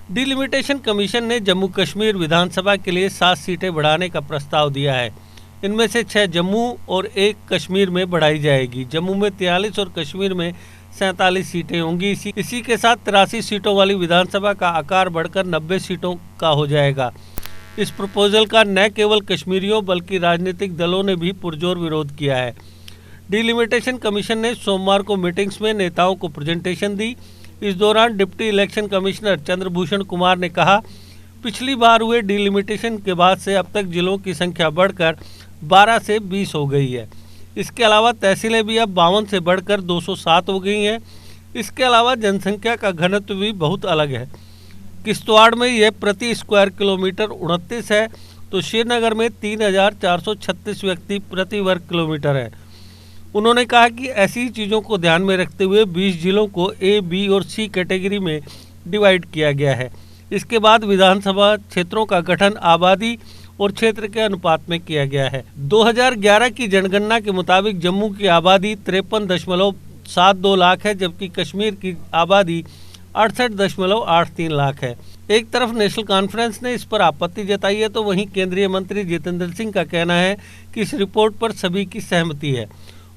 Delimitation commission ने जम्मू कश्मीर विधानसभा के लिए 7 सीटें बढ़ाने का प्रस्ताव दिया है। इनमें से 6 जम्मू और 1 कश्मीर में बढ़ाई जाएगी। जम्मू में 43 और कश्मीर में 47 सीटें होंगी। इसी के साथ 83 सीटों वाली विधानसभा का आकार बढ़कर 90 सीटों का हो जाएगा। इस प्रपोजल का न केवल कश्मीरियों बल्कि राजनीतिक दलों ने भी पुरजोर विरोध किया है। डिलिमिटेशन कमीशन ने सोमवार को मीटिंग्स में नेताओं को प्रेजेंटेशन दी। इस दौरान deputy election commissioner Chandrabhushan Kumar ने कहा, पिछली बार हुए डिलिमिटेशन के बाद से अब तक जिलों की संख्या बढ़कर 12 से 20 हो गई है। इसके अलावा तहसीलें भी अब 52 से बढ़कर 207 हो गई हैं। इसके अलावा जनसंख्या का घनत्व भी बहुत अलग है। किश्तवाड़ में यह प्रति स्क्वायर किलोमीटर 29 है, तो श्रीनगर में 3436 व्यक्ति प्रति वर्ग किलोमीटर है। उन्होंने कहा कि ऐसी चीज़ों को ध्यान में रखते हुए 20 जिलों को ए, बी और सी कैटेगरी में डिवाइड किया गया है। इसके बाद विधानसभा क्षेत्रों का गठन आबादी और क्षेत्र के अनुपात में किया गया है। 2011 की जनगणना के मुताबिक जम्मू की आबादी 53.72 लाख है, जबकि कश्मीर की आबादी 68.83 लाख है। एक तरफ नेशनल कॉन्फ्रेंस ने इस पर आपत्ति जताई है, तो वहीं केंद्रीय मंत्री जितेंद्र सिंह का कहना है कि इस रिपोर्ट पर सभी की सहमति है।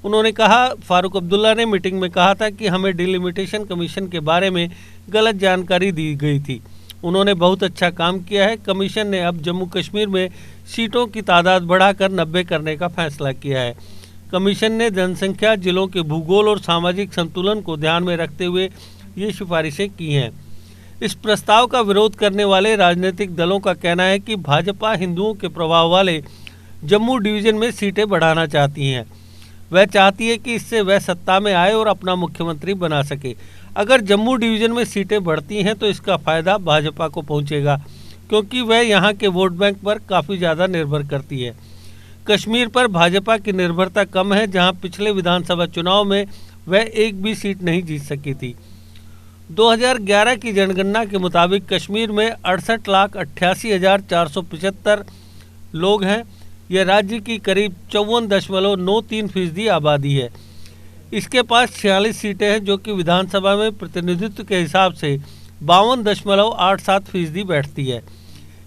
उन्होंने कहा, फारूक अब्दुल्ला ने मीटिंग में कहा था कि हमें डिलिमिटेशन कमीशन के बारे में गलत जानकारी दी गई थी। उन्होंने बहुत अच्छा काम किया है। कमीशन ने अब जम्मू कश्मीर में सीटों की तादाद बढ़ाकर 90 करने का फैसला किया है। कमीशन ने जनसंख्या, जिलों के भूगोल और सामाजिक संतुलन को ध्यान में रखते हुए ये सिफारिशें की हैं। इस प्रस्ताव का विरोध करने वाले राजनीतिक दलों का कहना है कि भाजपा हिंदुओं के प्रभाव वाले जम्मू डिवीज़न में सीटें बढ़ाना चाहती हैं। वह चाहती है कि इससे वह सत्ता में आए और अपना मुख्यमंत्री बना सके। अगर जम्मू डिवीज़न में सीटें बढ़ती हैं तो इसका फ़ायदा भाजपा को पहुंचेगा, क्योंकि वह यहां के वोट बैंक पर काफ़ी ज़्यादा निर्भर करती है। कश्मीर पर भाजपा की निर्भरता कम है, जहां पिछले विधानसभा चुनाव में वह एक भी सीट नहीं जीत सकी थी। 2011 की जनगणना के मुताबिक कश्मीर में 68,88,475 लोग हैं। यह राज्य की करीब 54.93% आबादी है। इसके पास 46 सीटें हैं, जो कि विधानसभा में प्रतिनिधित्व के हिसाब से 52.87% बैठती है।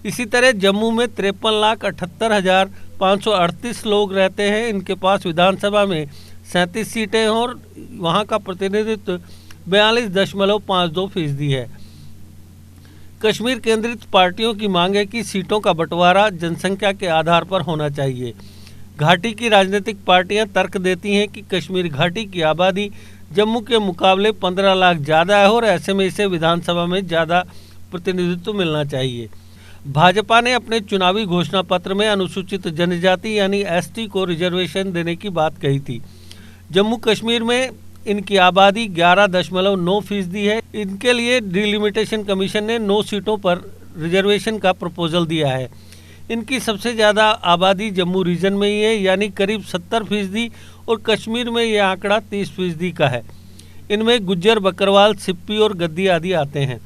इसी तरह जम्मू में 53,78,538 लोग रहते हैं। इनके पास विधानसभा में 37 सीटें हैं और वहां का प्रतिनिधित्व 42.52% है। कश्मीर केंद्रित पार्टियों की मांग है कि सीटों का बंटवारा जनसंख्या के आधार पर होना चाहिए। घाटी की राजनीतिक पार्टियां तर्क देती हैं कि कश्मीर घाटी की आबादी जम्मू के मुकाबले 15 लाख ज़्यादा है और ऐसे में इसे विधानसभा में ज़्यादा प्रतिनिधित्व मिलना चाहिए। भाजपा ने अपने चुनावी घोषणा पत्र में अनुसूचित जनजाति यानी एसटी को रिजर्वेशन देने की बात कही थी। जम्मू कश्मीर में इनकी आबादी 11.9% है। इनके लिए डिलिमिटेशन कमीशन ने 9 सीटों पर रिजर्वेशन का प्रपोजल दिया है। इनकी सबसे ज़्यादा आबादी जम्मू रीजन में ही है, यानी करीब 70%, और कश्मीर में यह आंकड़ा 30% का है। इनमें गुज्जर, बकरवाल, सिप्पी और गद्दी आदि आते हैं।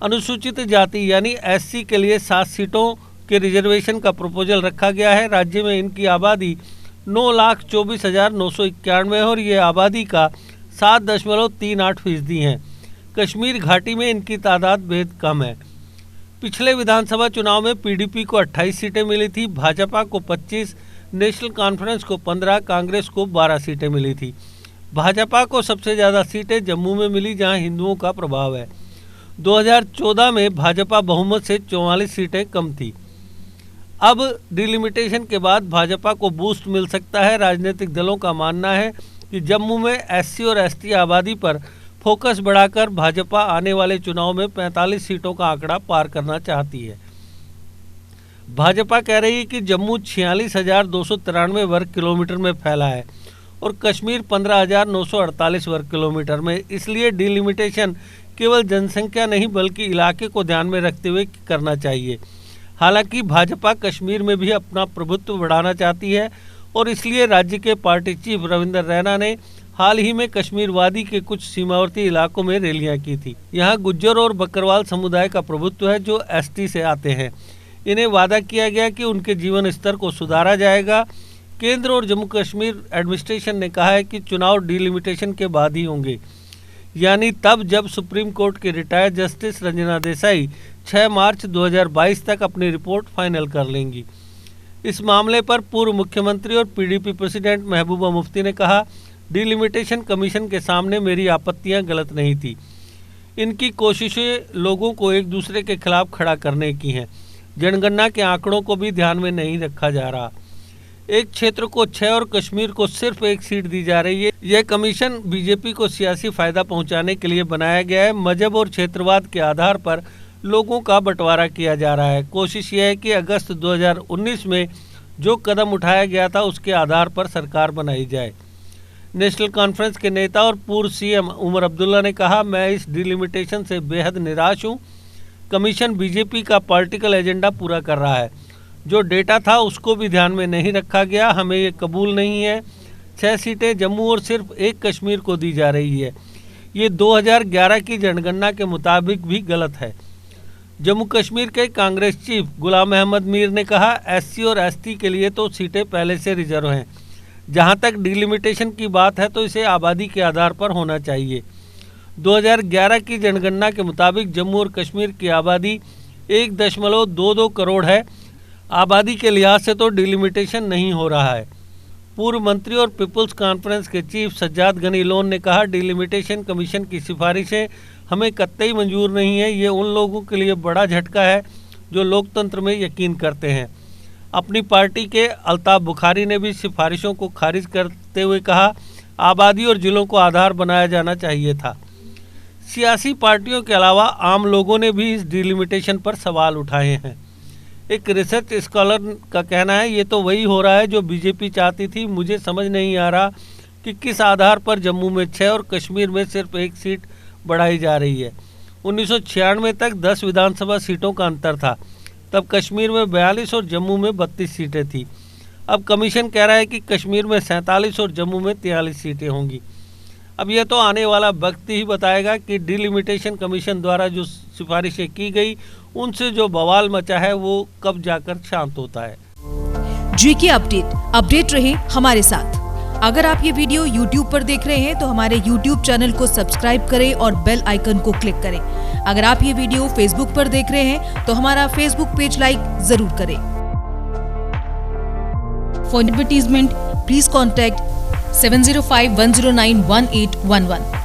अनुसूचित जाति यानी एससी के लिए 7 सीटों के रिजर्वेशन का प्रपोजल रखा गया है। राज्य में इनकी आबादी 9,24,991 है और ये आबादी का 7.38% है। कश्मीर घाटी में इनकी तादाद बेहद कम है। पिछले विधानसभा चुनाव में पीडीपी को 28 सीटें मिली थी, भाजपा को 25, नेशनल कॉन्फ्रेंस को 15, कांग्रेस को 12 सीटें मिली थी। भाजपा को सबसे ज़्यादा सीटें जम्मू में मिली, जहां हिंदुओं का प्रभाव है। 2014 में भाजपा बहुमत से 44 सीटें कम थी। अब डिलिमिटेशन के बाद भाजपा को बूस्ट मिल सकता है। राजनीतिक दलों का मानना है कि जम्मू में एससी और एसटी आबादी पर फोकस बढ़ाकर भाजपा आने वाले चुनाव में 45 सीटों का आंकड़ा पार करना चाहती है। भाजपा कह रही है कि जम्मू 46,293 वर्ग किलोमीटर में फैला है और कश्मीर 15,948 वर्ग किलोमीटर में। इसलिए डिलिमिटेशन केवल जनसंख्या नहीं बल्कि इलाके को ध्यान में रखते हुए करना चाहिए। हालांकि भाजपा कश्मीर में भी अपना प्रभुत्व बढ़ाना चाहती है और इसलिए राज्य के पार्टी चीफ रविंदर रैना ने हाल ही में कश्मीर वादी के कुछ सीमावर्ती इलाकों में रैलियां की थी। यहां गुज्जर और बकरवाल समुदाय का प्रभुत्व है, जो एसटी से आते हैं। इन्हें वादा किया गया कि उनके जीवन स्तर को सुधारा जाएगा। केंद्र और जम्मू कश्मीर एडमिनिस्ट्रेशन ने कहा है कि चुनाव डिलिमिटेशन के बाद ही होंगे। यानी तब जब सुप्रीम कोर्ट के रिटायर्ड जस्टिस रंजना देसाई 6 मार्च 2022 तक अपनी रिपोर्ट फाइनल कर लेंगी। इस मामले पर पूर्व मुख्यमंत्री और पीडीपी प्रेसिडेंट महबूबा मुफ्ती ने कहा, डिलिमिटेशन कमीशन के सामने मेरी आपत्तियां गलत नहीं थी। इनकी कोशिशें लोगों को एक दूसरे के खिलाफ खड़ा करने की हैं। जनगणना के आंकड़ों को भी ध्यान में नहीं रखा जा रहा। एक क्षेत्र को 6 और कश्मीर को सिर्फ 1 सीट दी जा रही है। यह कमीशन बीजेपी को सियासी फायदा पहुंचाने के लिए बनाया गया है। मजहब और क्षेत्रवाद के आधार पर लोगों का बंटवारा किया जा रहा है। कोशिश यह है कि अगस्त 2019 में जो कदम उठाया गया था उसके आधार पर सरकार बनाई जाए। नेशनल कॉन्फ्रेंस के नेता और पूर्व सीएम उमर अब्दुल्ला ने कहा, मैं इस डिलिमिटेशन से बेहद निराश हूं। कमीशन बीजेपी का पॉलिटिकल एजेंडा पूरा कर रहा है। जो डेटा था उसको भी ध्यान में नहीं रखा गया। हमें ये कबूल नहीं है। 6 सीटें जम्मू और सिर्फ 1 कश्मीर को दी जा रही है। ये 2011 की जनगणना के मुताबिक भी गलत है। जम्मू कश्मीर के कांग्रेस चीफ गुलाम अहमद मीर ने कहा, एससी और एसटी के लिए तो सीटें पहले से रिजर्व हैं। जहां तक डिलिमिटेशन की बात है तो इसे आबादी के आधार पर होना चाहिए। 2011 की जनगणना के मुताबिक जम्मू और कश्मीर की आबादी 1.22 करोड़ है। आबादी के लिहाज से तो डिलिमिटेशन नहीं हो रहा है। पूर्व मंत्री और पीपुल्स कॉन्फ्रेंस के चीफ सज्जाद गनी लोन ने कहा, डिलिमिटेशन कमीशन की सिफारिशें हमें कतई मंजूर नहीं है। ये उन लोगों के लिए बड़ा झटका है जो लोकतंत्र में यकीन करते हैं। अपनी पार्टी के अल्ताफ बुखारी ने भी सिफारिशों को खारिज करते हुए कहा, आबादी और जिलों को आधार बनाया जाना चाहिए था। सियासी पार्टियों के अलावा आम लोगों ने भी इस डिलिमिटेशन पर सवाल उठाए हैं। एक रिसर्च स्कॉलर का कहना है, ये तो वही हो रहा है जो बीजेपी चाहती थी। मुझे समझ नहीं आ रहा कि किस आधार पर जम्मू में 6 और कश्मीर में सिर्फ 1 सीट बढ़ाई जा रही है। 1996 तक 10 विधानसभा सीटों का अंतर था। तब कश्मीर में 42 और जम्मू में 32 सीटें थी। अब कमीशन कह रहा है कि कश्मीर में 47 और जम्मू में 43 सीटें होंगी। अब यह तो आने वाला वक्त ही बताएगा कि डिलिमिटेशन कमीशन द्वारा जो सिफारिशें की गई उनसे जो बवाल मचा है वो कब जाकर शांत होता है। जीके अपडेट रहे हमारे साथ। अगर आप ये वीडियो YouTube पर देख रहे हैं तो हमारे YouTube चैनल को सब्सक्राइब करें और बेल आइकन को क्लिक करें। अगर आप ये वीडियो Facebook पर देख रहे हैं तो हमारा Facebook पेज लाइक जरूर करें। For advertisement please contact 7051091811।